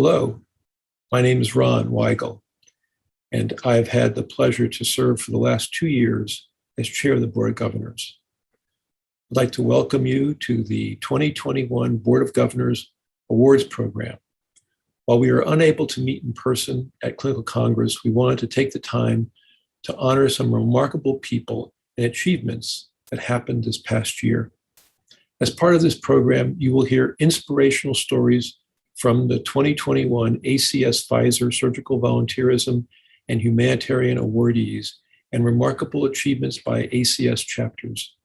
Hello, my name is Ron Weigel, and I've had the pleasure to serve for the last 2 years as chair of the Board of Governors. I'd like to welcome you to the 2021 Board of Governors Awards Program. While we are unable to meet in person at Clinical Congress, we wanted to take the time to honor some remarkable people and achievements that happened this past year. As part of this program, you will hear inspirational stories from the 2021 ACS Pfizer Surgical Volunteerism and Humanitarian Awardees and remarkable achievements by ACS chapters.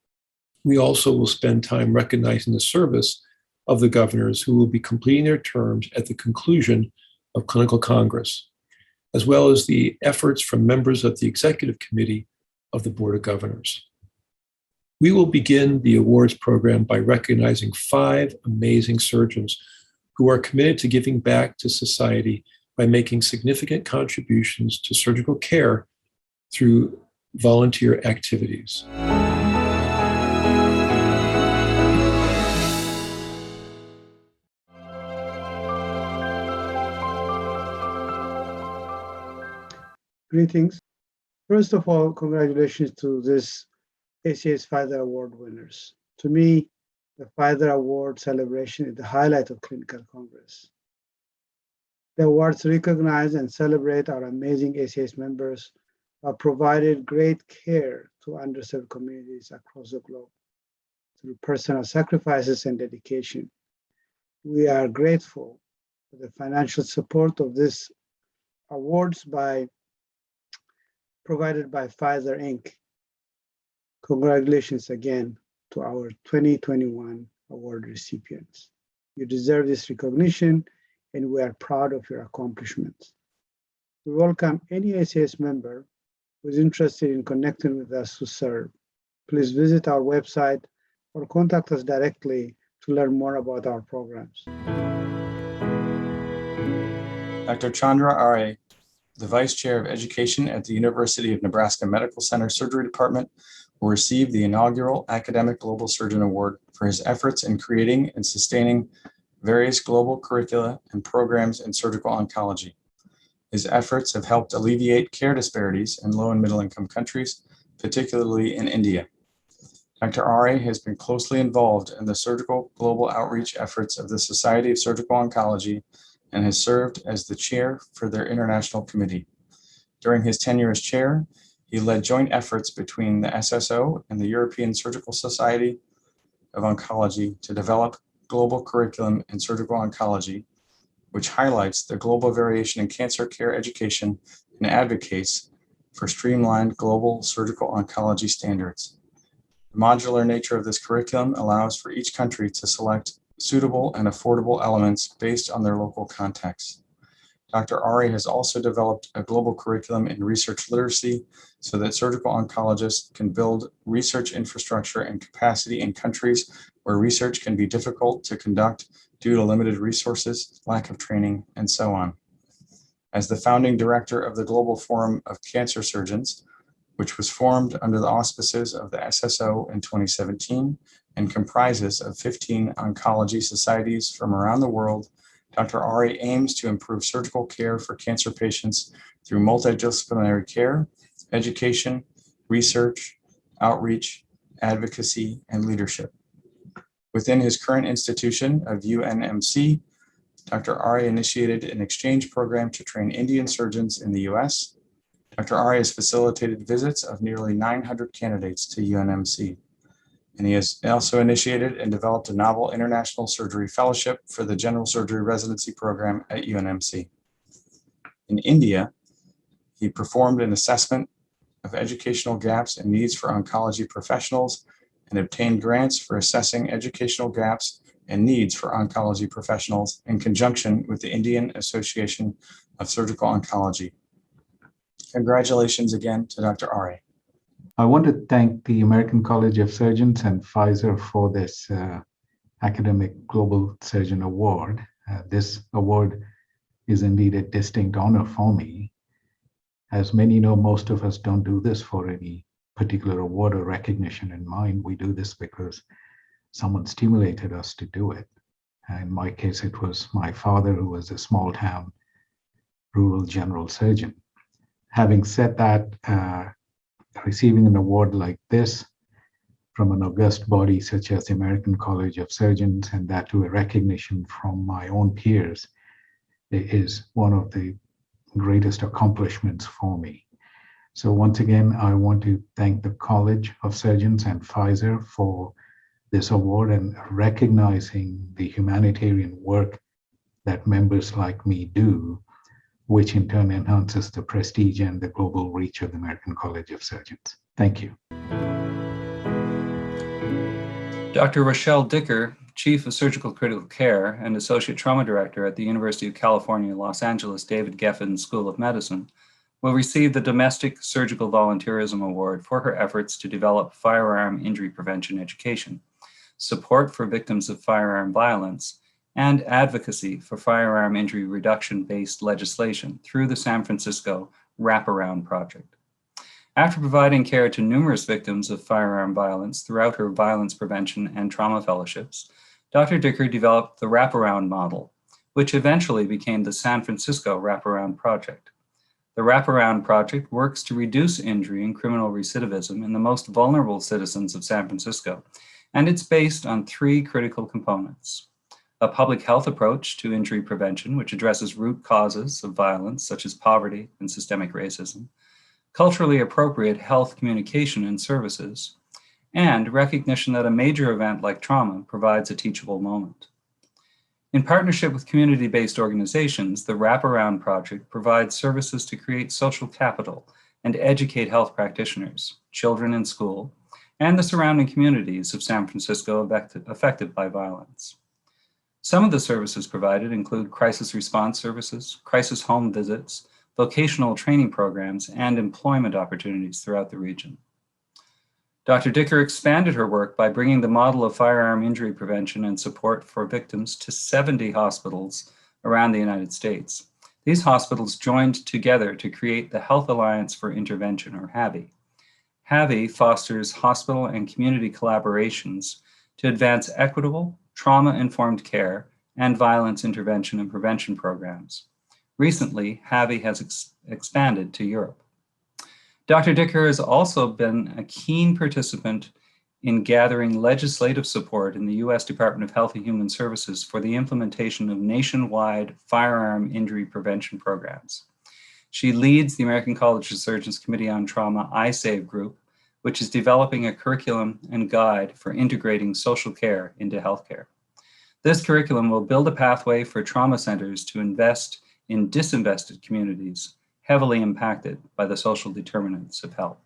We also will spend time recognizing the service of the governors who will be completing their terms at the conclusion of Clinical Congress, as well as the efforts from members of the Executive Committee of the Board of Governors. We will begin the awards program by recognizing 5 amazing surgeons who are committed to giving back to society by making significant contributions to surgical care through volunteer activities. Greetings. First of all, congratulations to this ACS Pfizer Award winners. To me, the Pfizer Award celebration is the highlight of Clinical Congress. The awards recognize and celebrate our amazing ACS members who have provided great care to underserved communities across the globe through personal sacrifices and dedication. We are grateful for the financial support of this awards provided by Pfizer Inc. Congratulations again to our 2021 award recipients. You deserve this recognition, and we are proud of your accomplishments. We welcome any ACS member who is interested in connecting with us to serve. Please visit our website or contact us directly to learn more about our programs. Dr. Chandra Arya, the Vice Chair of Education at the University of Nebraska Medical Center Surgery Department, will receive the inaugural Academic Global Surgeon Award for his efforts in creating and sustaining various global curricula and programs in surgical oncology. His efforts have helped alleviate care disparities in low and middle income countries, particularly in India. Dr. Arya has been closely involved in the surgical global outreach efforts of the Society of Surgical Oncology and has served as the chair for their international committee. During his tenure as chair, he led joint efforts between the SSO and the European Surgical Society of Oncology to develop global curriculum in surgical oncology, which highlights the global variation in cancer care education and advocates for streamlined global surgical oncology standards. The modular nature of this curriculum allows for each country to select suitable and affordable elements based on their local context. Dr. Arya has also developed a global curriculum in research literacy so that surgical oncologists can build research infrastructure and capacity in countries where research can be difficult to conduct due to limited resources, lack of training, and so on. As the founding director of the Global Forum of Cancer Surgeons, which was formed under the auspices of the SSO in 2017 and comprises of 15 oncology societies from around the world, Dr. Arya aims to improve surgical care for cancer patients through multidisciplinary care, education, research, outreach, advocacy, and leadership. Within his current institution of UNMC, Dr. Arya initiated an exchange program to train Indian surgeons in the US. Dr. Arya has facilitated visits of nearly 900 candidates to UNMC. And he has also initiated and developed a novel international surgery fellowship for the general surgery residency program at UNMC. In India, he performed an assessment of educational gaps and needs for oncology professionals and obtained grants for assessing educational gaps and needs for oncology professionals in conjunction with the Indian Association of Surgical Oncology. Congratulations again to Dr. Arya. I want to thank the American College of Surgeons and Pfizer for this Academic Global Surgeon Award. This award is indeed a distinct honor for me. As many know, most of us don't do this for any particular award or recognition in mind. We do this because someone stimulated us to do it. In my case, it was my father, who was a small town rural general surgeon. Having said that, receiving an award like this from an august body such as the American College of Surgeons, and that to a recognition from my own peers, is one of the greatest accomplishments for me. So once again, I want to thank the College of Surgeons and Pfizer for this award and recognizing the humanitarian work that members like me do, which in turn enhances the prestige and the global reach of the American College of Surgeons. Thank you. Dr. Rochelle Dicker, Chief of Surgical Critical Care and Associate Trauma Director at the University of California, Los Angeles David Geffen School of Medicine, will receive the Domestic Surgical Volunteerism Award for her efforts to develop firearm injury prevention education, support for victims of firearm violence, and advocacy for firearm injury reduction-based legislation through the San Francisco Wraparound Project. After providing care to numerous victims of firearm violence throughout her violence prevention and trauma fellowships, Dr. Dicker developed the Wraparound model, which eventually became the San Francisco Wraparound Project. The Wraparound Project works to reduce injury and criminal recidivism in the most vulnerable citizens of San Francisco, and it's based on three critical components: a public health approach to injury prevention, which addresses root causes of violence, such as poverty and systemic racism, culturally appropriate health communication and services, and recognition that a major event like trauma provides a teachable moment. In partnership with community-based organizations, the Wraparound Project provides services to create social capital and educate health practitioners, children in school, and the surrounding communities of San Francisco affected by violence. Some of the services provided include crisis response services, crisis home visits, vocational training programs, and employment opportunities throughout the region. Dr. Dicker expanded her work by bringing the model of firearm injury prevention and support for victims to 70 hospitals around the United States. These hospitals joined together to create the Health Alliance for Intervention, or HAVI. HAVI fosters hospital and community collaborations to advance equitable, trauma-informed care and violence intervention and prevention programs. Recently, HAVI has expanded to Europe. Dr. Dicker has also been a keen participant in gathering legislative support in the U.S. Department of Health and Human Services for the implementation of nationwide firearm injury prevention programs. She leads the American College of Surgeons Committee on Trauma iSave group, which is developing a curriculum and guide for integrating social care into healthcare. This curriculum will build a pathway for trauma centers to invest in disinvested communities heavily impacted by the social determinants of health.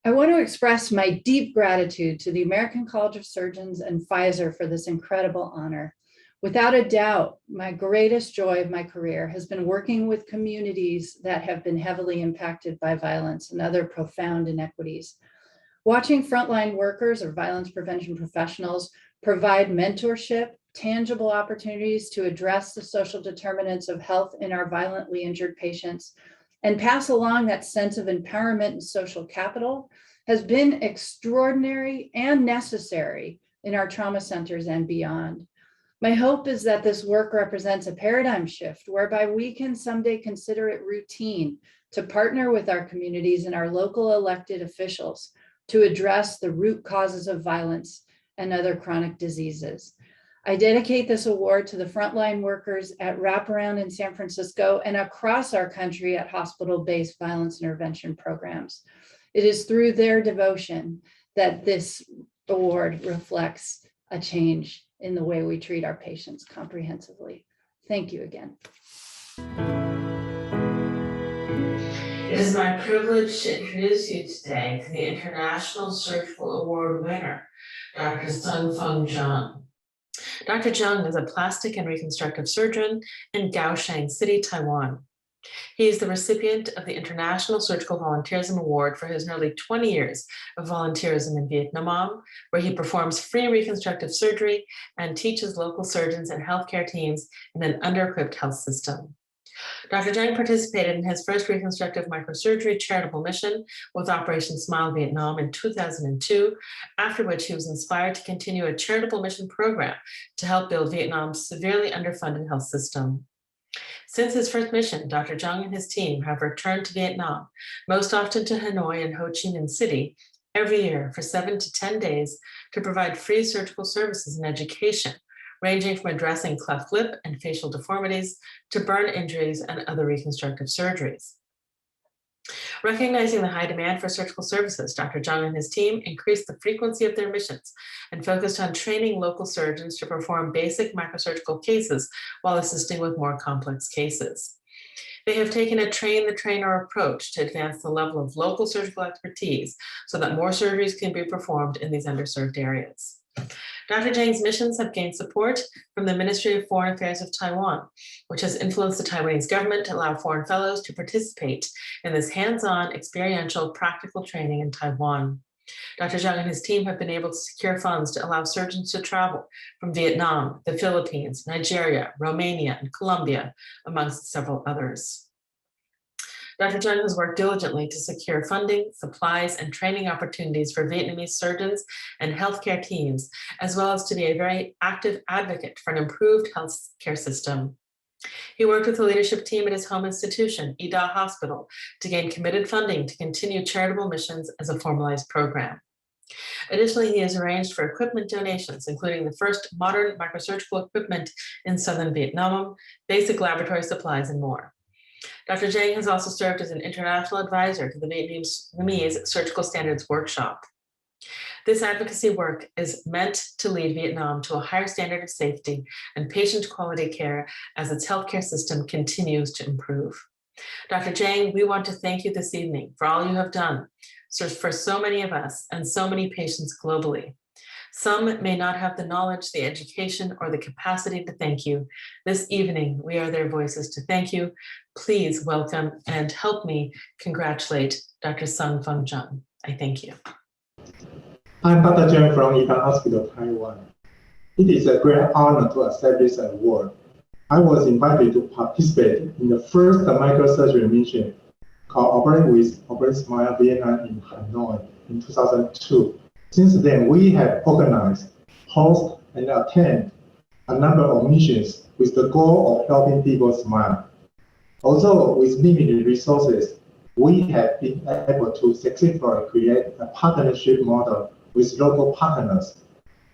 I want to express my deep gratitude to the American College of Surgeons and Pfizer for this incredible honor. Without a doubt, my greatest joy of my career has been working with communities that have been heavily impacted by violence and other profound inequities. Watching frontline workers or violence prevention professionals provide mentorship, tangible opportunities to address the social determinants of health in our violently injured patients, and pass along that sense of empowerment and social capital has been extraordinary and necessary in our trauma centers and beyond. My hope is that this work represents a paradigm shift whereby we can someday consider it routine to partner with our communities and our local elected officials to address the root causes of violence and other chronic diseases. I dedicate this award to the frontline workers at Wraparound in San Francisco and across our country at hospital-based violence intervention programs. It is through their devotion that this award reflects a change in the way we treat our patients comprehensively. Thank you again. It is my privilege to introduce you today to the International Surgical Award winner, Dr. Sung-Fung Jung. Dr. Jung is a plastic and reconstructive surgeon in Kaohsiung City, Taiwan. He is the recipient of the International Surgical Volunteerism Award for his nearly 20 years of volunteerism in Vietnam, where he performs free reconstructive surgery and teaches local surgeons and healthcare teams in an under-equipped health system. Dr. Jung participated in his first reconstructive microsurgery charitable mission with Operation Smile Vietnam in 2002, after which he was inspired to continue a charitable mission program to help build Vietnam's severely underfunded health system. Since his first mission, Dr. Jung and his team have returned to Vietnam, most often to Hanoi and Ho Chi Minh City, every year for 7 to 10 days to provide free surgical services and education, ranging from addressing cleft lip and facial deformities to burn injuries and other reconstructive surgeries. Recognizing the high demand for surgical services, Dr. Jung and his team increased the frequency of their missions and focused on training local surgeons to perform basic microsurgical cases while assisting with more complex cases. They have taken a train-the-trainer approach to advance the level of local surgical expertise so that more surgeries can be performed in these underserved areas. Dr. Jung's missions have gained support from the Ministry of Foreign Affairs of Taiwan, which has influenced the Taiwanese government to allow foreign fellows to participate in this hands-on, experiential, practical training in Taiwan. Dr. Jung and his team have been able to secure funds to allow surgeons to travel from Vietnam, the Philippines, Nigeria, Romania, and Colombia, amongst several others. Dr. Jung has worked diligently to secure funding, supplies, and training opportunities for Vietnamese surgeons and healthcare teams, as well as to be a very active advocate for an improved healthcare system. He worked with the leadership team at his home institution, Ida Hospital, to gain committed funding to continue charitable missions as a formalized program. Additionally, he has arranged for equipment donations, including the first modern microsurgical equipment in southern Vietnam, basic laboratory supplies, and more. Dr. Jung has also served as an international advisor to the Vietnamese Surgical Standards Workshop. This advocacy work is meant to lead Vietnam to a higher standard of safety and patient quality care as its healthcare system continues to improve. Dr. Jung, we want to thank you this evening for all you have done for so many of us and so many patients globally. Some may not have the knowledge, the education, or the capacity to thank you. This evening, we are their voices to thank you. Please welcome and help me congratulate Dr. Sung Fung Jung. I thank you. I'm Dr. Jung from Ida Hospital, Taiwan. It is a great honor to accept this award. I was invited to participate in the first microsurgery mission cooperating with Operation Smile Vietnam in Hanoi in 2002. Since then, we have organized, host, and attend a number of missions with the goal of helping people smile. Although with limited resources, we have been able to successfully create a partnership model with local partners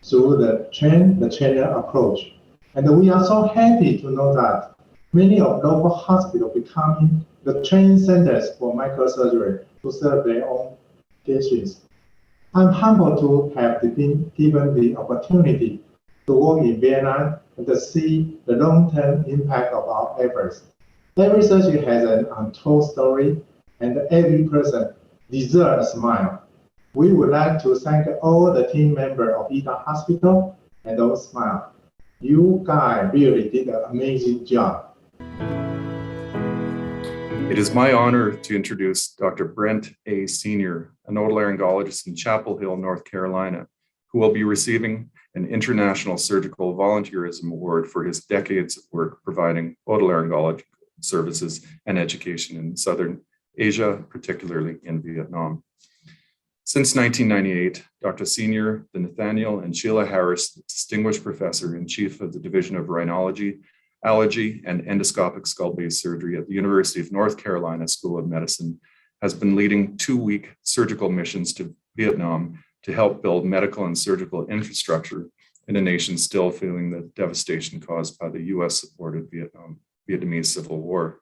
through the train-the-trainer approach. And we are so happy to know that many of local hospitals becoming the training centers for microsurgery to serve their own patients. I'm humbled to have been given the opportunity to work in Vietnam and to see the long-term impact of our efforts. Every surgery has an untold story, and every person deserves a smile. We would like to thank all the team members of Ida Hospital and those smile. You guys really did an amazing job. It is my honor to introduce Dr. Brent A. Senior, an otolaryngologist in Chapel Hill, North Carolina, who will be receiving an International Surgical Volunteerism Award for his decades of work providing otolaryngology services and education in Southern Asia, particularly in Vietnam. Since 1998, Dr. Senior, the Nathaniel and Sheila Harris Distinguished Professor and Chief of the Division of Rhinology, Allergy, and Endoscopic Skull-Base Surgery at the University of North Carolina School of Medicine, has been leading 2-week surgical missions to Vietnam to help build medical and surgical infrastructure in a nation still feeling the devastation caused by the US-supported Vietnamese Civil War.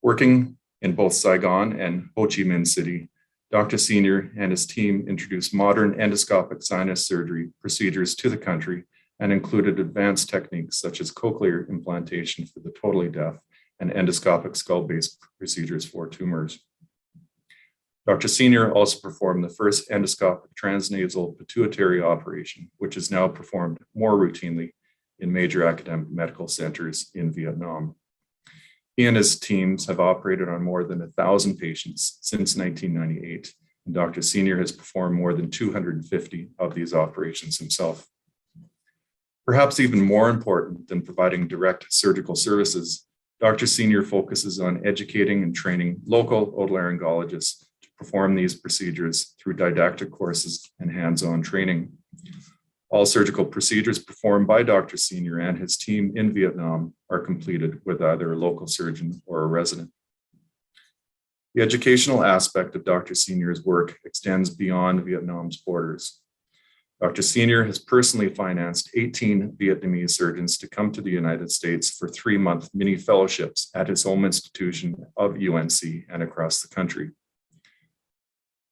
Working in both Saigon and Ho Chi Minh City, Dr. Senior and his team introduced modern endoscopic sinus surgery procedures to the country and included advanced techniques such as cochlear implantation for the totally deaf and endoscopic skull-base procedures for tumors. Dr. Senior also performed the first endoscopic transnasal pituitary operation, which is now performed more routinely in major academic medical centers in Vietnam. He and his teams have operated on more than 1,000 patients since 1998, and Dr. Senior has performed more than 250 of these operations himself. Perhaps even more important than providing direct surgical services, Dr. Senior focuses on educating and training local otolaryngologists to perform these procedures through didactic courses and hands-on training. All surgical procedures performed by Dr. Senior and his team in Vietnam are completed with either a local surgeon or a resident. The educational aspect of Dr. Senior's work extends beyond Vietnam's borders. Dr. Senior has personally financed 18 Vietnamese surgeons to come to the United States for 3-month mini fellowships at his home institution of UNC and across the country.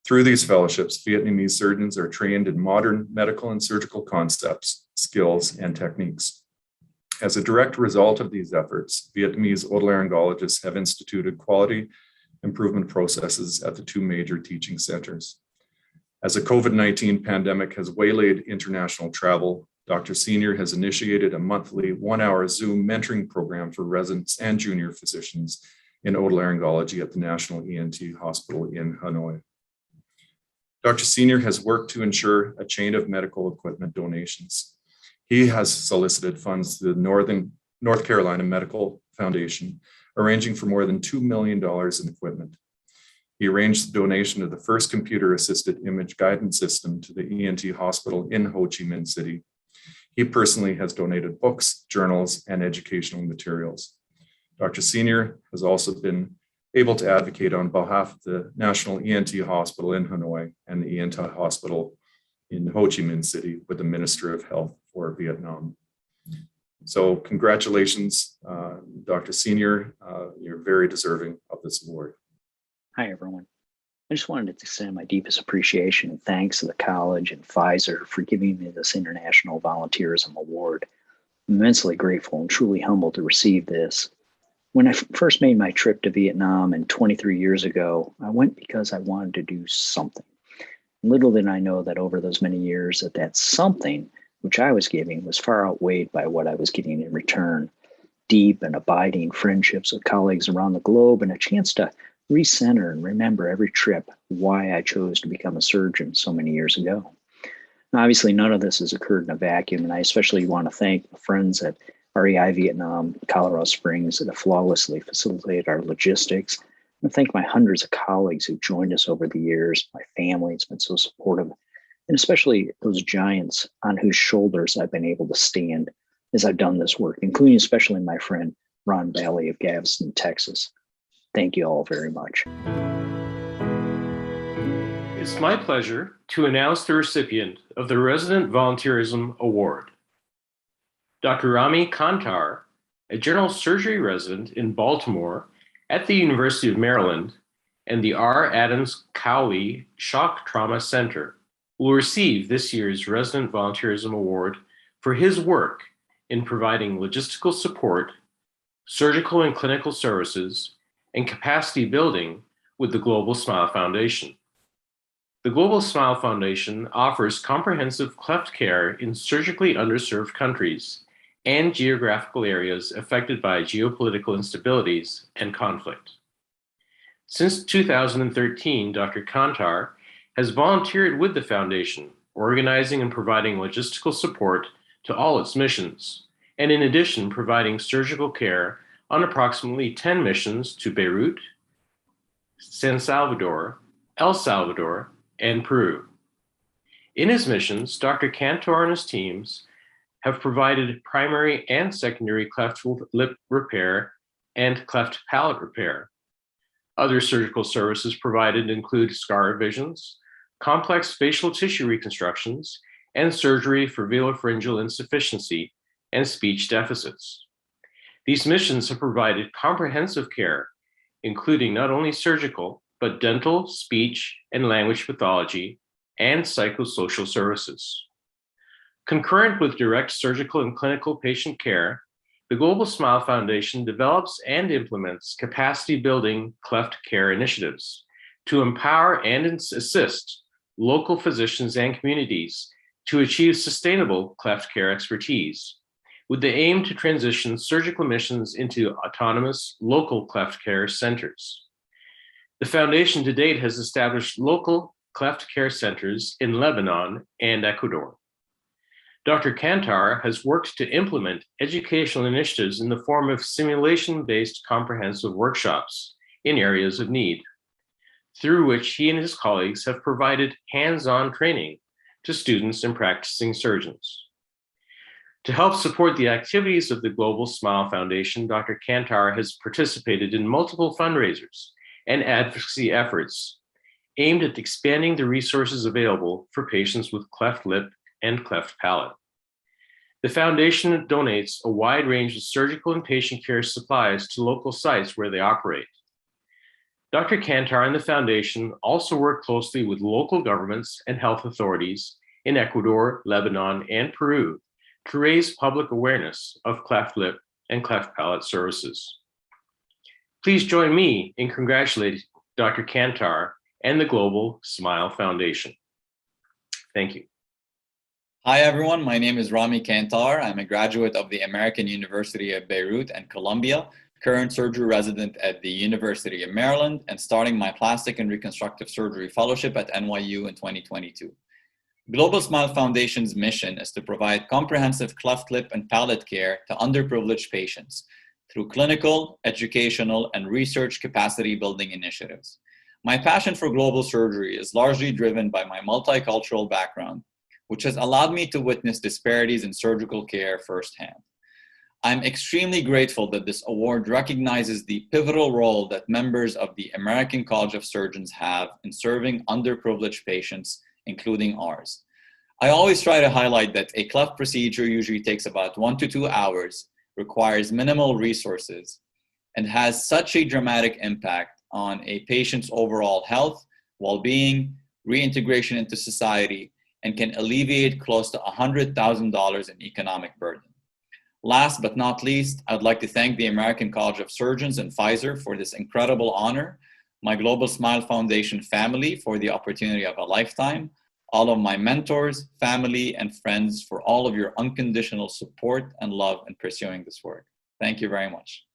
Through these fellowships, Vietnamese surgeons are trained in modern medical and surgical concepts, skills, and techniques. As a direct result of these efforts, Vietnamese otolaryngologists have instituted quality improvement processes at the 2 major teaching centers. As the COVID-19 pandemic has waylaid international travel, Dr. Senior has initiated a monthly 1-hour Zoom mentoring program for residents and junior physicians in otolaryngology at the National ENT Hospital in Hanoi. Dr. Senior has worked to ensure a chain of medical equipment donations. He has solicited funds to the North Carolina Medical Foundation, arranging for more than $2 million in equipment. He arranged the donation of the first computer-assisted image guidance system to the ENT hospital in Ho Chi Minh City. He personally has donated books, journals, and educational materials. Dr. Senior has also been able to advocate on behalf of the National ENT Hospital in Hanoi and the ENT Hospital in Ho Chi Minh City with the Minister of Health for Vietnam. So congratulations, Dr. Senior. You're very deserving of this award. Hi, everyone. I just wanted to extend my deepest appreciation and thanks to the college and Pfizer for giving me this International Volunteerism Award. I'm immensely grateful and truly humbled to receive this. When I first made my trip to Vietnam 23 years ago, I went because I wanted to do something. Little did I know that over those many years that something which I was giving was far outweighed by what I was getting in return. Deep and abiding friendships with colleagues around the globe and a chance to recenter and remember every trip why I chose to become a surgeon so many years ago. Now, obviously, none of this has occurred in a vacuum, and I especially want to thank my friends at REI Vietnam, Colorado Springs that have flawlessly facilitated our logistics. And thank my hundreds of colleagues who've joined us over the years. My family has been so supportive, and especially those giants on whose shoulders I've been able to stand as I've done this work, including especially my friend Ron Valley of Galveston, Texas. Thank you all very much. It's my pleasure to announce the recipient of the Resident Volunteerism Award. Dr. Rami Kantar, a general surgery resident in Baltimore at the University of Maryland and the R. Adams Cowley Shock Trauma Center, will receive this year's Resident Volunteerism Award for his work in providing logistical support, surgical and clinical services, and capacity building with the Global Smile Foundation. The Global Smile Foundation offers comprehensive cleft care in surgically underserved countries and geographical areas affected by geopolitical instabilities and conflict. Since 2013, Dr. Kantar has volunteered with the foundation, organizing and providing logistical support to all its missions, and in addition, providing surgical care on approximately 10 missions to Beirut, San Salvador, El Salvador, and Peru. In his missions, Dr. Kantar and his teams have provided primary and secondary cleft lip repair and cleft palate repair. Other surgical services provided include scar revisions, complex facial tissue reconstructions, and surgery for velopharyngeal insufficiency and speech deficits. These missions have provided comprehensive care, including not only surgical, but dental, speech, and language pathology, and psychosocial services. Concurrent with direct surgical and clinical patient care, the Global Smile Foundation develops and implements capacity-building cleft care initiatives to empower and assist local physicians and communities to achieve sustainable cleft care expertise, with the aim to transition surgical missions into autonomous local cleft care centers. The foundation to date has established local cleft care centers in Lebanon and Ecuador. Dr. Kantar has worked to implement educational initiatives in the form of simulation-based comprehensive workshops in areas of need, through which he and his colleagues have provided hands-on training to students and practicing surgeons. To help support the activities of the Global Smile Foundation, Dr. Kantar has participated in multiple fundraisers and advocacy efforts aimed at expanding the resources available for patients with cleft lip and cleft palate. The foundation donates a wide range of surgical and patient care supplies to local sites where they operate. Dr. Kantar and the foundation also work closely with local governments and health authorities in Ecuador, Lebanon, and Peru to raise public awareness of cleft lip and cleft palate services. Please join me in congratulating Dr. Kantar and the Global Smile Foundation. Thank you. Hi, everyone. My name is Rami Kantar. I'm a graduate of the American University of Beirut and Columbia, current surgery resident at the University of Maryland, and starting my plastic and reconstructive surgery fellowship at NYU in 2022. Global Smile Foundation's mission is to provide comprehensive cleft lip and palate care to underprivileged patients through clinical, educational, and research capacity building initiatives. My passion for global surgery is largely driven by my multicultural background, which has allowed me to witness disparities in surgical care firsthand. I'm extremely grateful that this award recognizes the pivotal role that members of the American College of Surgeons have in serving underprivileged patients, including ours. I always try to highlight that a cleft procedure usually takes about 1 to 2 hours, requires minimal resources, and has such a dramatic impact on a patient's overall health, well-being, reintegration into society, and can alleviate close to $100,000 in economic burden. Last but not least, I'd like to thank the American College of Surgeons and Pfizer for this incredible honor, my Global Smile Foundation family for the opportunity of a lifetime, all of my mentors, family, and friends for all of your unconditional support and love in pursuing this work. Thank you very much.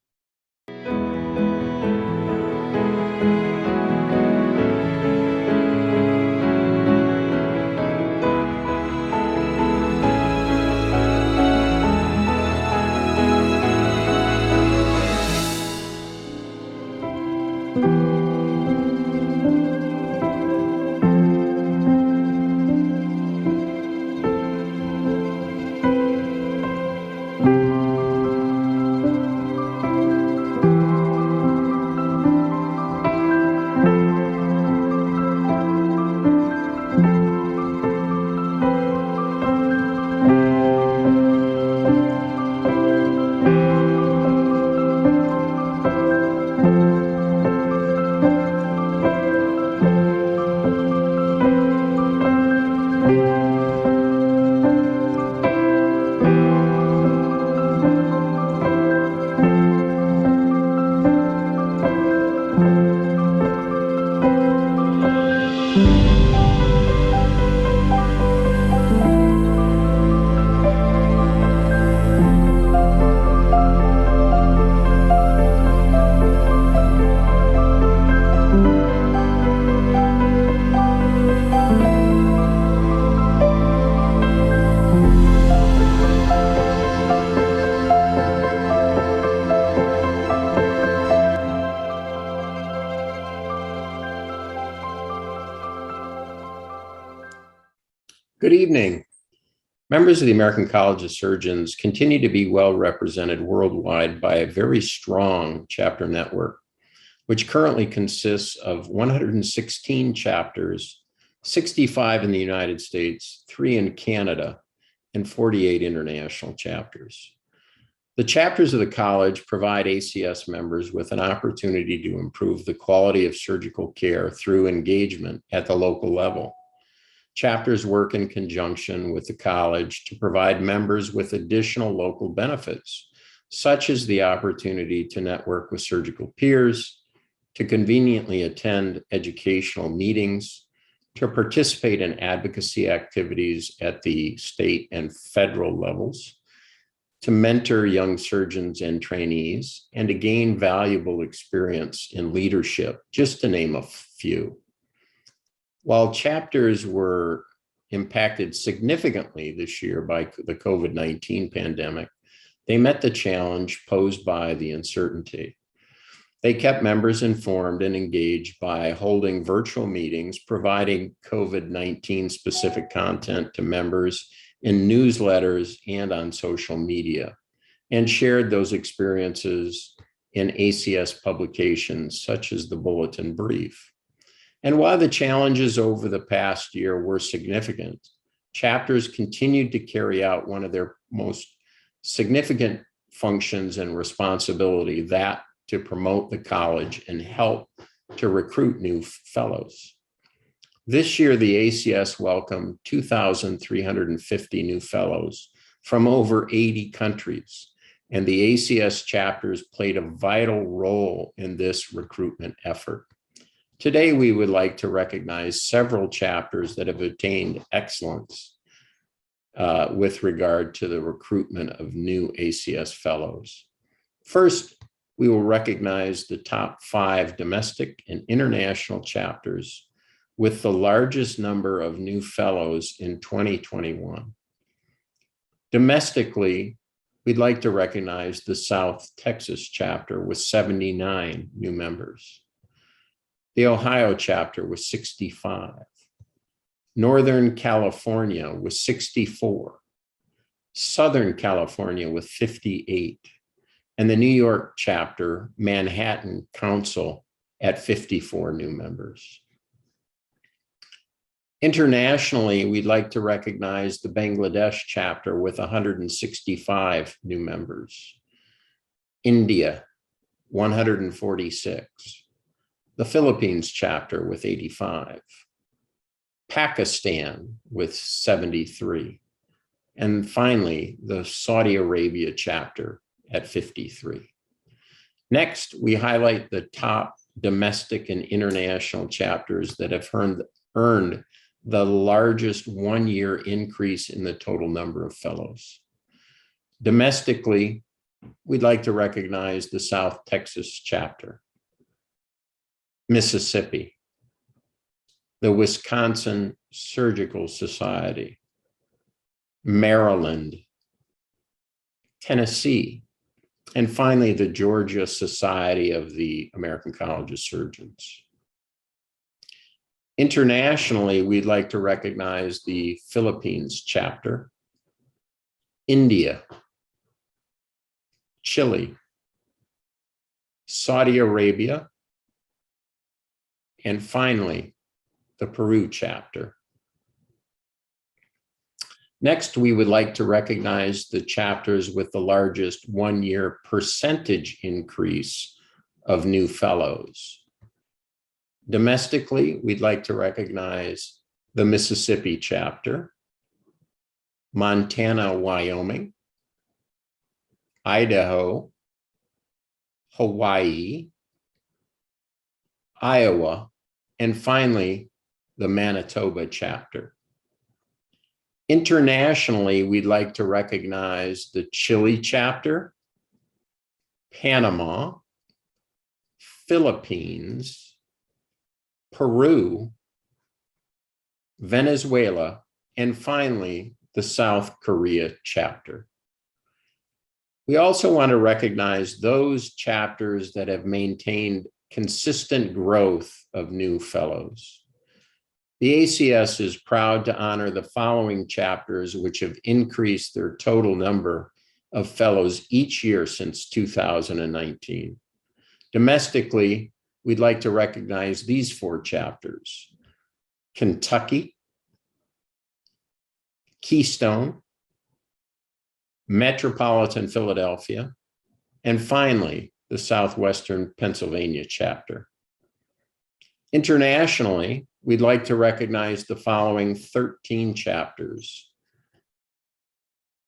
Good evening. Members of the American College of Surgeons continue to be well represented worldwide by a very strong chapter network, which currently consists of 116 chapters, 65 in the United States, 3 in Canada, and 48 international chapters. The chapters of the college provide ACS members with an opportunity to improve the quality of surgical care through engagement at the local level. Chapters work in conjunction with the college to provide members with additional local benefits, such as the opportunity to network with surgical peers, to conveniently attend educational meetings, to participate in advocacy activities at the state and federal levels, to mentor young surgeons and trainees, and to gain valuable experience in leadership, just to name a few. While chapters were impacted significantly this year by the COVID-19 pandemic, they met the challenge posed by the uncertainty. They kept members informed and engaged by holding virtual meetings, providing COVID-19 specific content to members in newsletters and on social media, and shared those experiences in ACS publications such as the Bulletin Brief. And while the challenges over the past year were significant, chapters continued to carry out one of their most significant functions and responsibility, that to promote the college and help to recruit new fellows. This year, the ACS welcomed 2,350 new fellows from over 80 countries, and the ACS chapters played a vital role in this recruitment effort. Today, we would like to recognize several chapters that have attained excellence with regard to the recruitment of new ACS fellows. First, we will recognize the top 5 domestic and international chapters with the largest number of new fellows in 2021. Domestically, we'd like to recognize the South Texas chapter with 79 new members. The Ohio chapter with 65. Northern California with 64. Southern California with 58. And the New York chapter, Manhattan Council, at 54 new members. Internationally, we'd like to recognize the Bangladesh chapter with 165 new members. India, 146. The Philippines chapter with 85. Pakistan with 73. And finally, the Saudi Arabia chapter at 53. Next, we highlight the top domestic and international chapters that have earned the largest one-year increase in the total number of fellows. Domestically, we'd like to recognize the South Texas chapter, Mississippi, the Wisconsin Surgical Society, Maryland, Tennessee, and finally, the Georgia Society of the American College of Surgeons. Internationally, we'd like to recognize the Philippines chapter, India, Chile, Saudi Arabia, and finally, the Peru chapter. Next, we would like to recognize the chapters with the largest one-year percentage increase of new fellows. Domestically, we'd like to recognize the Mississippi chapter, Montana, Wyoming, Idaho, Hawaii, Iowa, and finally, the Manitoba chapter. Internationally, we'd like to recognize the Chile chapter, Panama, Philippines, Peru, Venezuela, and finally, the South Korea chapter. We also want to recognize those chapters that have maintained consistent growth of new fellows. The ACS is proud to honor the following chapters which have increased their total number of fellows each year since 2019. Domestically, we'd like to recognize these 4 chapters: Kentucky, Keystone, Metropolitan Philadelphia, and finally, the Southwestern Pennsylvania chapter. Internationally, we'd like to recognize the following 13 chapters: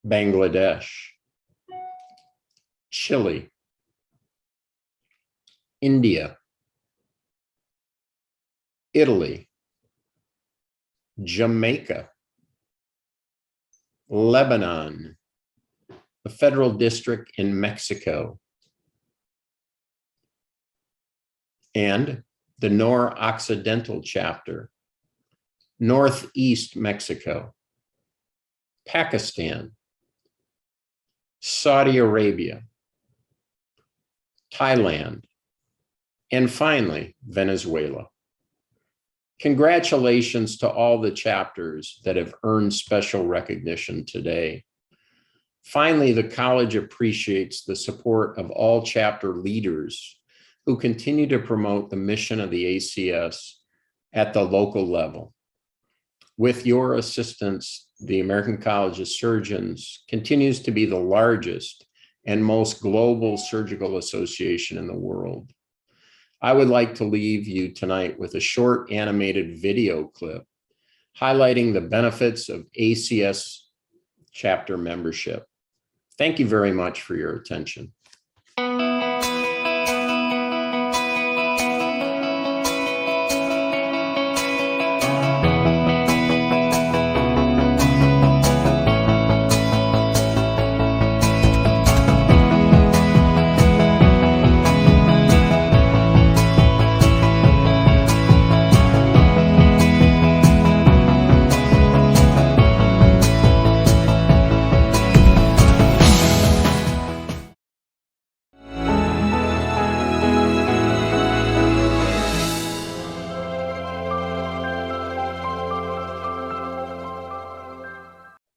Bangladesh, Chile, India, Italy, Jamaica, Lebanon, the Federal District in Mexico, and the Nor-Occidental chapter, Northeast Mexico, Pakistan, Saudi Arabia, Thailand, and finally, Venezuela. Congratulations to all the chapters that have earned special recognition today. Finally, the college appreciates the support of all chapter leaders who continue to promote the mission of the ACS at the local level. With your assistance, the American College of Surgeons continues to be the largest and most global surgical association in the world. I would like to leave you tonight with a short animated video clip highlighting the benefits of ACS chapter membership. Thank you very much for your attention.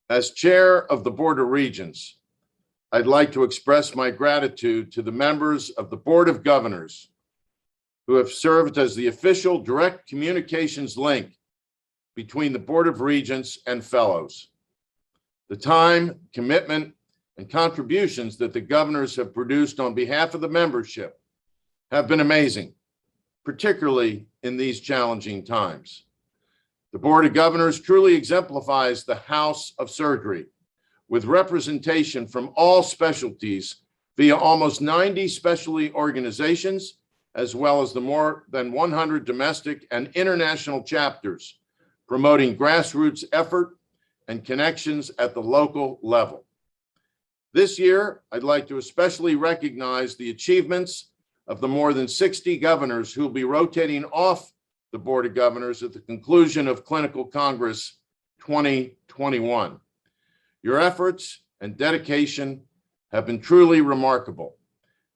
As chair of the Board of Regents, I'd like to express my gratitude to the members of the Board of Governors who have served as the official direct communications link between the Board of Regents and fellows. The time, commitment, and contributions that the governors have produced on behalf of the membership have been amazing, particularly in these challenging times. The Board of Governors truly exemplifies the House of Surgery, with representation from all specialties via almost 90 specialty organizations, as well as the more than 100 domestic and international chapters, promoting grassroots effort and connections at the local level. This year, I'd like to especially recognize the achievements of the more than 60 governors who will be rotating off the Board of Governors at the conclusion of Clinical Congress 2021. Your efforts and dedication have been truly remarkable,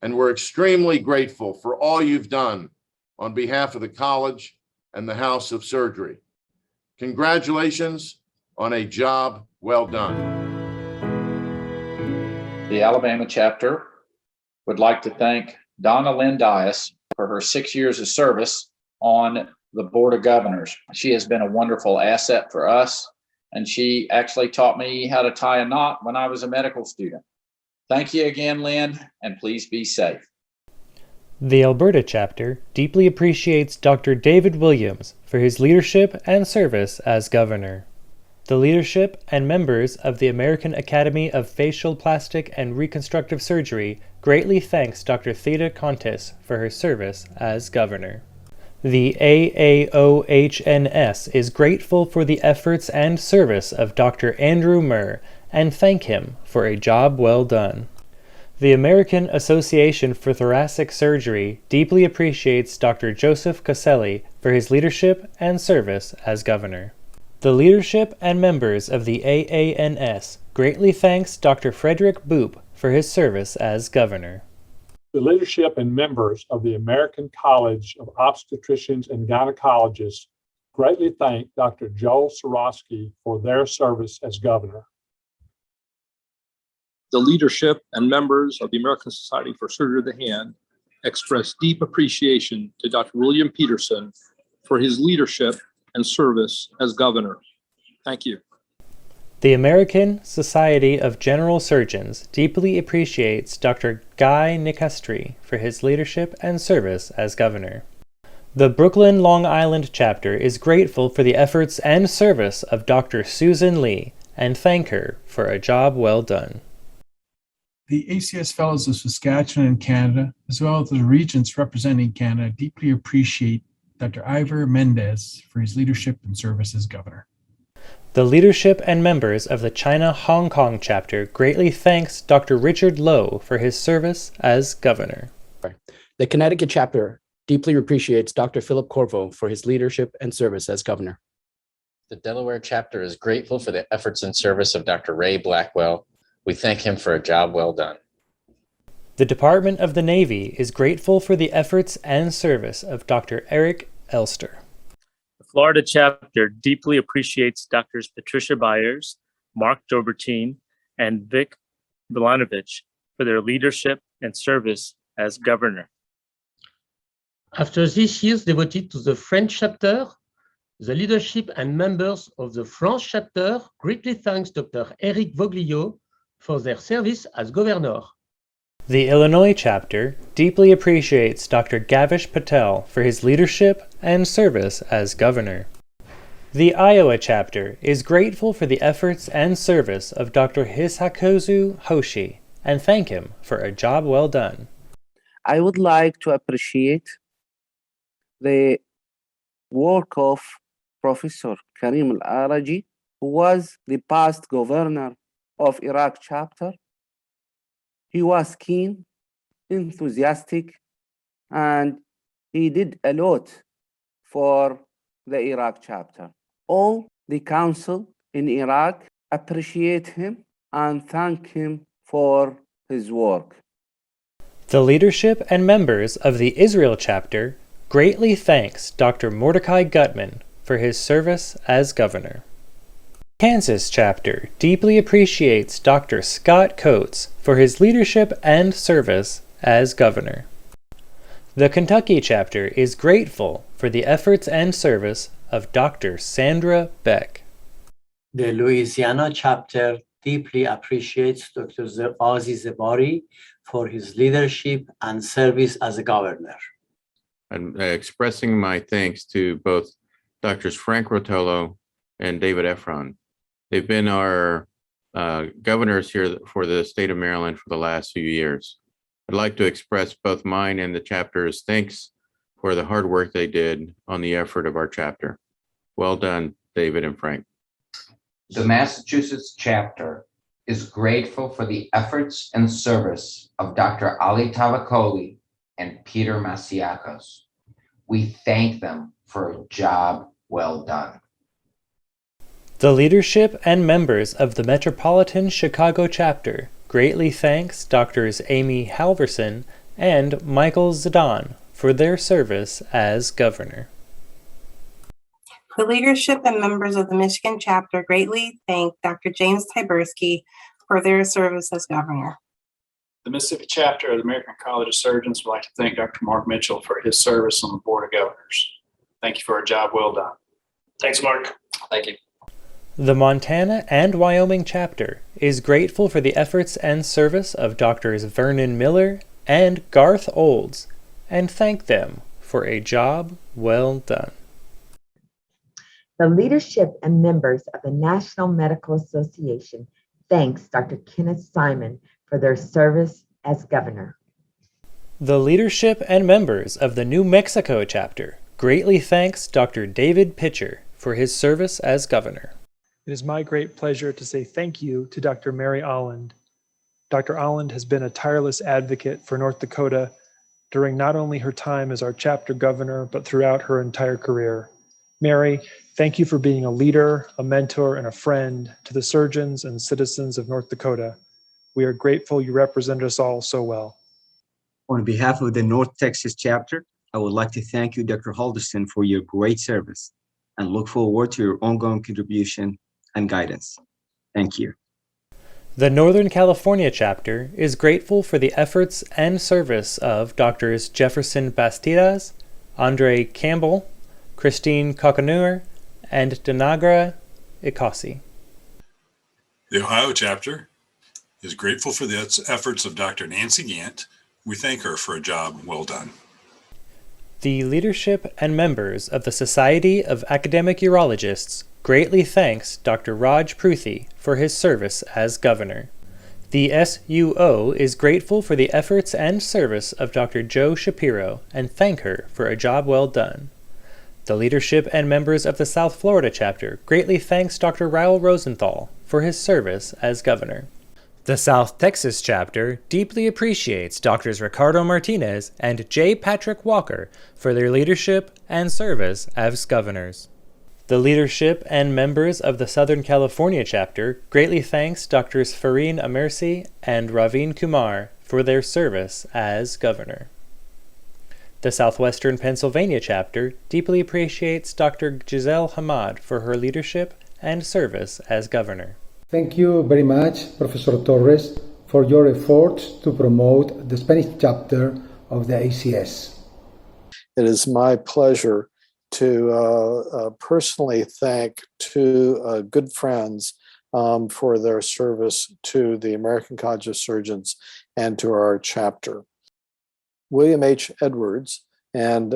and we're extremely grateful for all you've done on behalf of the college and the House of Surgery. Congratulations on a job well done. The Alabama chapter would like to thank Donna Lynn Dias for her 6 years of service on the Board of Governors. She has been a wonderful asset for us, and she actually taught me how to tie a knot when I was a medical student. Thank you again, Lynn, and please be safe. The Alberta chapter deeply appreciates Dr. David Williams for his leadership and service as governor. The leadership and members of the American Academy of Facial, Plastic, and Reconstructive Surgery greatly thanks Dr. Theda Contis for her service as governor. The AAOHNS is grateful for the efforts and service of Dr. Andrew Murr and thank him for a job well done. The American Association for Thoracic Surgery deeply appreciates Dr. Joseph Caselli for his leadership and service as governor. The leadership and members of the AANS greatly thanks Dr. Frederick Boop for his service as governor. The leadership and members of the American College of Obstetricians and Gynecologists greatly thank Dr. Joel Sorosky for their service as governor. The leadership and members of the American Society for Surgery of the Hand express deep appreciation to Dr. William Peterson for his leadership and service as governor. Thank you. The American Society of General Surgeons deeply appreciates Dr. Guy Nicastri for his leadership and service as governor. The Brooklyn, Long Island chapter is grateful for the efforts and service of Dr. Susan Lee and thank her for a job well done. The ACS Fellows of Saskatchewan and Canada, as well as the regents representing Canada, deeply appreciate Dr. Ivor Mendez for his leadership and service as governor. The leadership and members of the China-Hong Kong chapter greatly thanks Dr. Richard Lowe for his service as governor. The Connecticut chapter deeply appreciates Dr. Philip Corvo for his leadership and service as governor. The Delaware chapter is grateful for the efforts and service of Dr. Ray Blackwell. We thank him for a job well done. The Department of the Navy is grateful for the efforts and service of Dr. Eric Elster. The Florida chapter deeply appreciates Drs. Patricia Byers, Mark Dobertine, and Vic Milanovich for their leadership and service as governor. After this years devoted to the French chapter, the leadership and members of the France chapter greatly thanks Dr. Eric Voglio for their service as governor. The Illinois chapter deeply appreciates Dr. Gavish Patel for his leadership and service as governor. The Iowa chapter is grateful for the efforts and service of Dr. Hisakozu Hoshi and thank him for a job well done. I would like to appreciate the work of Professor Karim Al-Araji, who was the past governor of Iraq chapter. He was keen, enthusiastic, and he did a lot for the Iraq chapter. All the council in Iraq appreciate him and thank him for his work. The leadership and members of the Israel chapter greatly thanks Dr. Mordecai Gutman for his service as governor. Kansas chapter deeply appreciates Dr. Scott Coates for his leadership and service as governor. The Kentucky chapter is grateful for the efforts and service of Dr. Sandra Beck. The Louisiana chapter deeply appreciates Dr. Ozzy Zebari for his leadership and service as a governor. I'm expressing my thanks to both Drs. Frank Rotolo and David Efron. They've been our governors here for the state of Maryland for the last few years. I'd like to express both mine and the chapter's thanks for the hard work they did on the effort of our chapter. Well done, David and Frank. The Massachusetts chapter is grateful for the efforts and service of Dr. Ali Tavakoli and Peter Masiakos. We thank them for a job well done. The leadership and members of the Metropolitan Chicago chapter greatly thanks Drs. Amy Halverson and Michael Zidane for their service as governor. The leadership and members of the Michigan chapter greatly thank Dr. James Tyberski for their service as governor. The Mississippi chapter of the American College of Surgeons would like to thank Dr. Mark Mitchell for his service on the Board of Governors. Thank you for a job well done. Thanks, Mark. Thank you. The Montana and Wyoming chapter is grateful for the efforts and service of Drs. Vernon Miller and Garth Olds and thank them for a job well done. The leadership and members of the National Medical Association thanks Dr. Kenneth Simon for their service as governor. The leadership and members of the New Mexico chapter greatly thanks Dr. David Pitcher for his service as governor. It is my great pleasure to say thank you to Dr. Mary Alland. Dr. Alland has been a tireless advocate for North Dakota during not only her time as our chapter governor, but throughout her entire career. Mary, thank you for being a leader, a mentor, and a friend to the surgeons and citizens of North Dakota. We are grateful you represent us all so well. On behalf of the North Texas chapter, I would like to thank you, Dr. Halderson, for your great service and look forward to your ongoing contribution and guidance. Thank you. The Northern California chapter is grateful for the efforts and service of Drs. Jefferson Bastidas, Andre Campbell, Christine Coconur, and Dinagra Ikasi. The Ohio chapter is grateful for the efforts of Dr. Nancy Gant. We thank her for a job well done. The leadership and members of the Society of Academic Urologists greatly thanks Dr. Raj Pruthi for his service as governor. The SUO is grateful for the efforts and service of Dr. Joe Shapiro and thank her for a job well done. The leadership and members of the South Florida chapter greatly thanks Dr. Raul Rosenthal for his service as governor. The South Texas chapter deeply appreciates Drs. Ricardo Martinez and J. Patrick Walker for their leadership and service as governors. The leadership and members of the Southern California chapter greatly thanks Drs. Fareen Amersi and Raveen Kumar for their service as governor. The Southwestern Pennsylvania chapter deeply appreciates Dr. Giselle Hamad for her leadership and service as governor. Thank you very much, Professor Torres, for your efforts to promote the Spanish chapter of the ACS. It is my pleasure to personally thank two good friends for their service to the American College of Surgeons and to our chapter. William H. Edwards and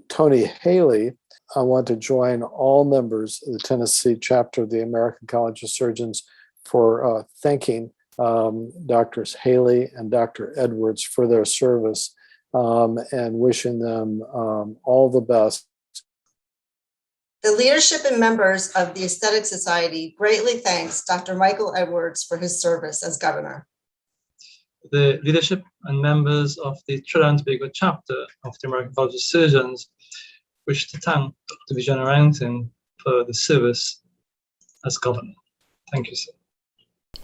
Tony Haley. I want to join all members of the Tennessee chapter of the American College of Surgeons for thanking Drs. Haley and Dr. Edwards for their service and wishing them all the best. The leadership and members of the Aesthetic Society greatly thanks Dr. Michael Edwards for his service as governor. The leadership and members of the Trinidad and Tobago chapter of the American College of Surgeons wish to thank Dr. Vijay Rankin for the service as governor. Thank you, sir.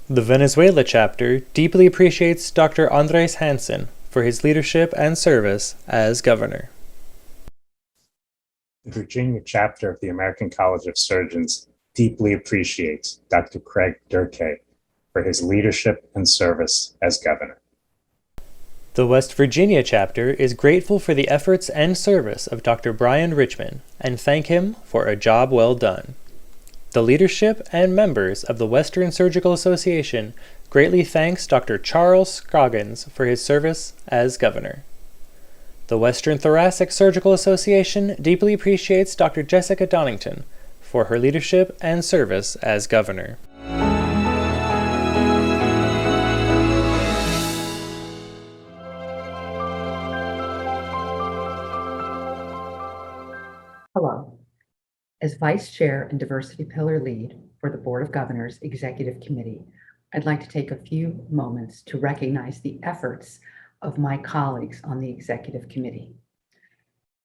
The Venezuela chapter deeply appreciates Dr. Andres Hansen for his leadership and service as governor. The Virginia chapter of the American College of Surgeons deeply appreciates Dr. Craig Durkee for his leadership and service as governor. The West Virginia chapter is grateful for the efforts and service of Dr. Brian Richmond and thank him for a job well done. The leadership and members of the Western Surgical Association greatly thanks Dr. Charles Scroggins for his service as governor. The Western Thoracic Surgical Association deeply appreciates Dr. Jessica Donington for her leadership and service as governor. Hello. As Vice Chair and Diversity Pillar Lead for the Board of Governors Executive Committee, I'd like to take a few moments to recognize the efforts of my colleagues on the Executive Committee.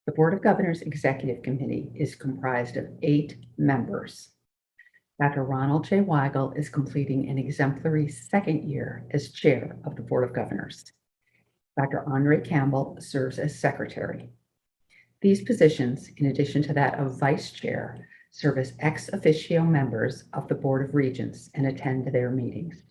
The Board of Governors Executive Committee is comprised of 8 members. Dr. Ronald J. Weigel is completing an exemplary second year as Chair of the Board of Governors. Dr. Andre Campbell serves as Secretary. These positions, in addition to that of Vice Chair, serve as ex officio members of the Board of Regents and attend their meetings.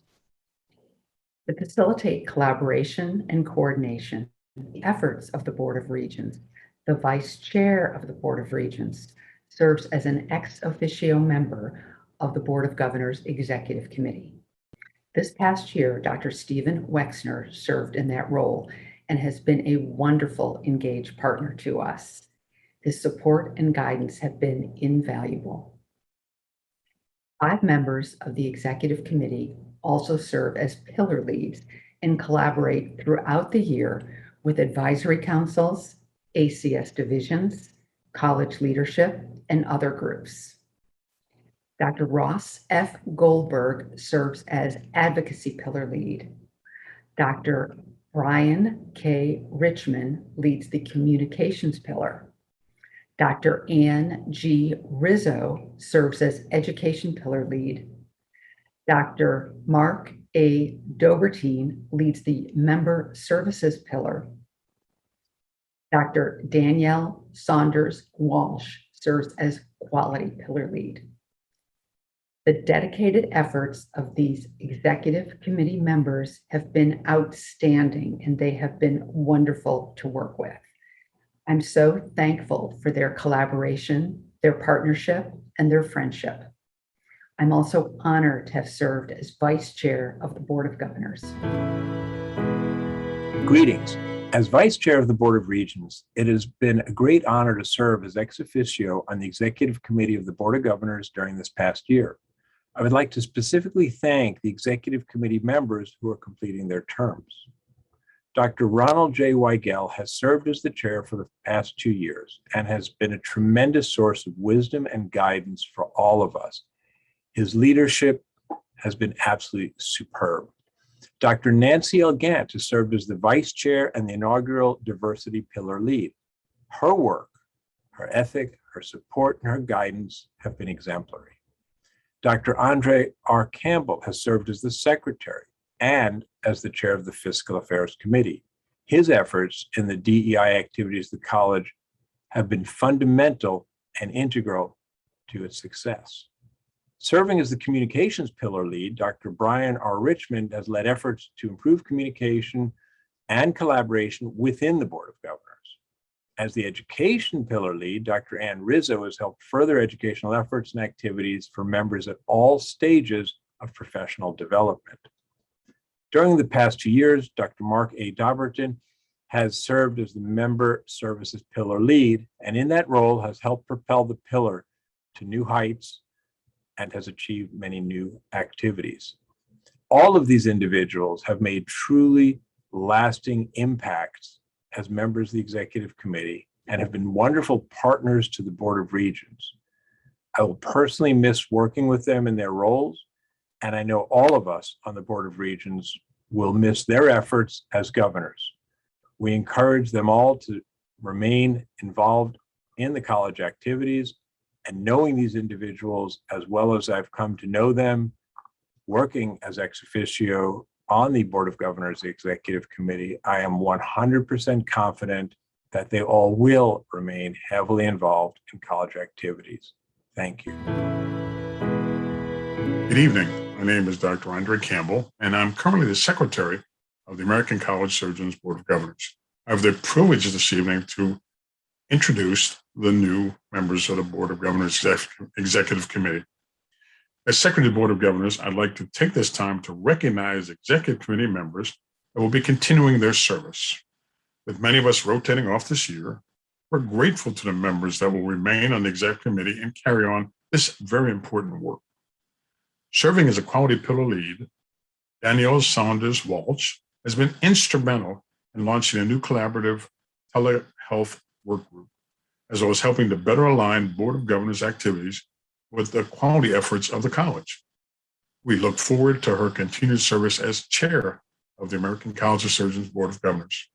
To facilitate collaboration and coordination, the efforts of the Board of Regents, the Vice Chair of the Board of Regents serves as an ex officio member of the Board of Governors Executive Committee. This past year, Dr. Stephen Wexner served in that role and has been a wonderful engaged partner to us. His support and guidance have been invaluable. 5 members of the Executive Committee also serve as pillar leads and collaborate throughout the year with advisory councils, ACS divisions, college leadership, and other groups. Dr. Ross F. Goldberg serves as advocacy pillar lead. Dr. Brian K. Richmond leads the communications pillar. Dr. Ann G. Rizzo serves as education pillar lead. Dr. Mark A. Dobertine leads the member services pillar. Dr. Danielle Saunders Walsh serves as quality pillar lead. The dedicated efforts of these executive committee members have been outstanding, and they have been wonderful to work with. I'm so thankful for their collaboration, their partnership, and their friendship. I'm also honored to have served as Vice Chair of the Board of Governors. Greetings. As Vice Chair of the Board of Regents, it has been a great honor to serve as ex officio on the Executive Committee of the Board of Governors during this past year. I would like to specifically thank the Executive Committee members who are completing their terms. Dr. Ronald J. Weigel has served as the chair for the past 2 years and has been a tremendous source of wisdom and guidance for all of us. His leadership has been absolutely superb. Dr. Nancy L. Gant has served as the vice chair and the inaugural diversity pillar lead. Her work Her ethic, her support, and her guidance have been exemplary. Dr. Andre R. Campbell has served as the secretary and as the chair of the Fiscal Affairs Committee. His efforts in the DEI activities of the college have been fundamental and integral to its success. Serving as the communications pillar lead, Dr. Brian R. Richmond has led efforts to improve communication and collaboration within the Board of Governors. As the education pillar lead, Dr. Ann Rizzo has helped further educational efforts and activities for members at all stages of professional development. During the past 2 years, Dr. Mark A. Dobberton has served as the member services pillar lead, and in that role has helped propel the pillar to new heights and has achieved many new activities. All of these individuals have made truly lasting impacts as members of the executive committee and have been wonderful partners to the Board of Regents. I will personally miss working with them in their roles, and I know all of us on the Board of Regents will miss their efforts as governors. We encourage them all to remain involved in the college activities, and knowing these individuals as well as I've come to know them, working as ex officio on the Board of Governors, the Executive Committee, I am 100% confident that they all will remain heavily involved in college activities. Thank you. Good evening. My name is Dr. Andre Campbell, and I'm currently the Secretary of the American College Surgeons Board of Governors. I have the privilege this evening to introduce the new members of the Board of Governors Executive Committee. As Secretary of the Board of Governors, I'd like to take this time to recognize Executive Committee members that will be continuing their service. With many of us rotating off this year, we're grateful to the members that will remain on the Executive Committee and carry on this very important work. Serving as a quality pillar lead, Danielle Saunders Walsh has been instrumental in launching a new collaborative telehealth work group, as well as helping to better align Board of Governors activities with the quality efforts of the college. We look forward to her continued service as chair of the American College of Surgeons Board of Governors.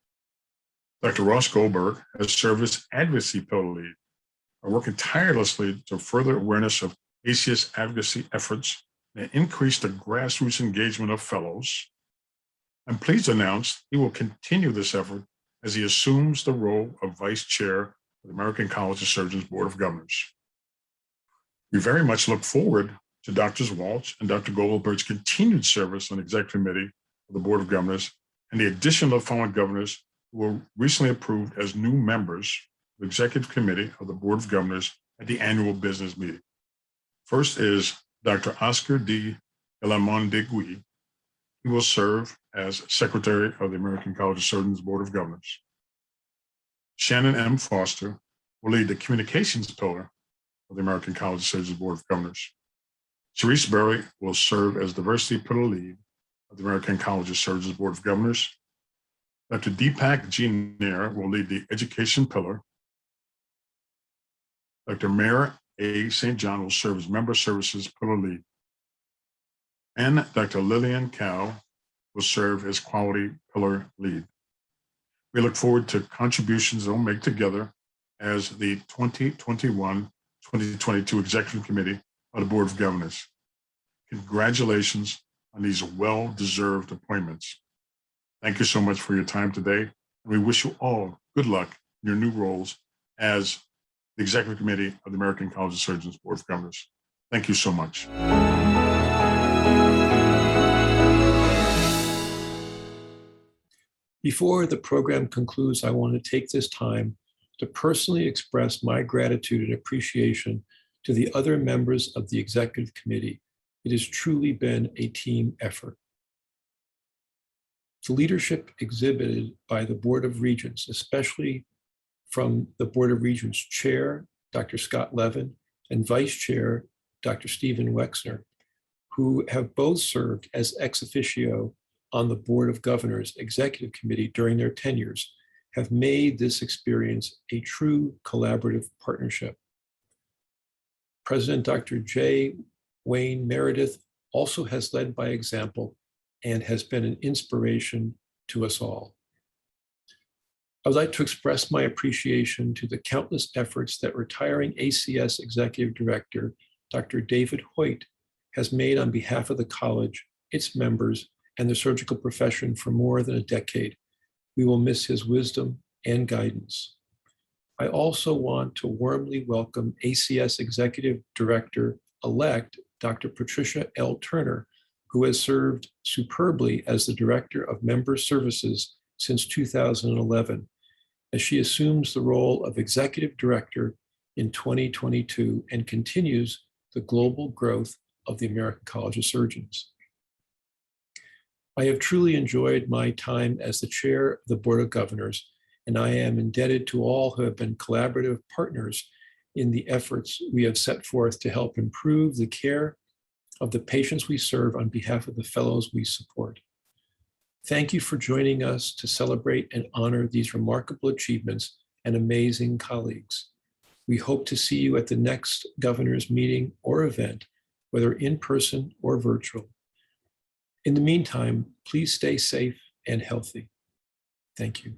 Dr. Ross Goldberg has served as advocacy pillar lead, working tirelessly to further awareness of ACS advocacy efforts and increase the grassroots engagement of fellows. I'm pleased to announce he will continue this effort as he assumes the role of vice chair of the American College of Surgeons Board of Governors. We very much look forward to Drs. Walsh and Dr. Goldberg's continued service on the Executive Committee of the Board of Governors and the addition of the following governors who were recently approved as new members of the Executive Committee of the Board of Governors at the annual business meeting. First is Dr. Oscar D. Elamondegui. He will serve as Secretary of the American College of Surgeons Board of Governors. Shannon M. Foster will lead the communications pillar of the American College of Surgeons Board of Governors. Sharice Berry will serve as diversity pillar lead of the American College of Surgeons Board of Governors. Dr. Deepak G. Nair will lead the education pillar. Dr. Mayor A. St. John will serve as member services pillar lead. And Dr. Lillian Cow will serve as quality pillar lead. We look forward to contributions they'll make together as the 2021-2022 Executive Committee of the Board of Governors. Congratulations on these well-deserved appointments. Thank you so much for your time today. And we wish you all good luck in your new roles as the Executive Committee of the American College of Surgeons Board of Governors. Thank you so much. Before the program concludes, I want to take this time to personally express my gratitude and appreciation to the other members of the Executive Committee. It has truly been a team effort. The leadership exhibited by the Board of Regents, especially from the Board of Regents Chair, Dr. Scott Levin, and Vice Chair, Dr. Stephen Wexner, who have both served as ex officio on the Board of Governors Executive Committee during their tenures, have made this experience a true collaborative partnership. President Dr. J. Wayne Meredith also has led by example and has been an inspiration to us all. I would like to express my appreciation to the countless efforts that retiring ACS Executive Director, Dr. David Hoyt, has made on behalf of the college, its members, and the surgical profession for more than a decade. We will miss his wisdom and guidance. I also want to warmly welcome ACS Executive Director-elect Dr. Patricia L. Turner, who has served superbly as the Director of Member Services since 2011, as she assumes the role of Executive Director in 2022 and continues the global growth of the American College of Surgeons. I have truly enjoyed my time as the Chair of the Board of Governors, and I am indebted to all who have been collaborative partners in the efforts we have set forth to help improve the care of the patients we serve on behalf of the fellows we support. Thank you for joining us to celebrate and honor these remarkable achievements and amazing colleagues. We hope to see you at the next governor's meeting or event, whether in person or virtual. In the meantime, please stay safe and healthy. Thank you.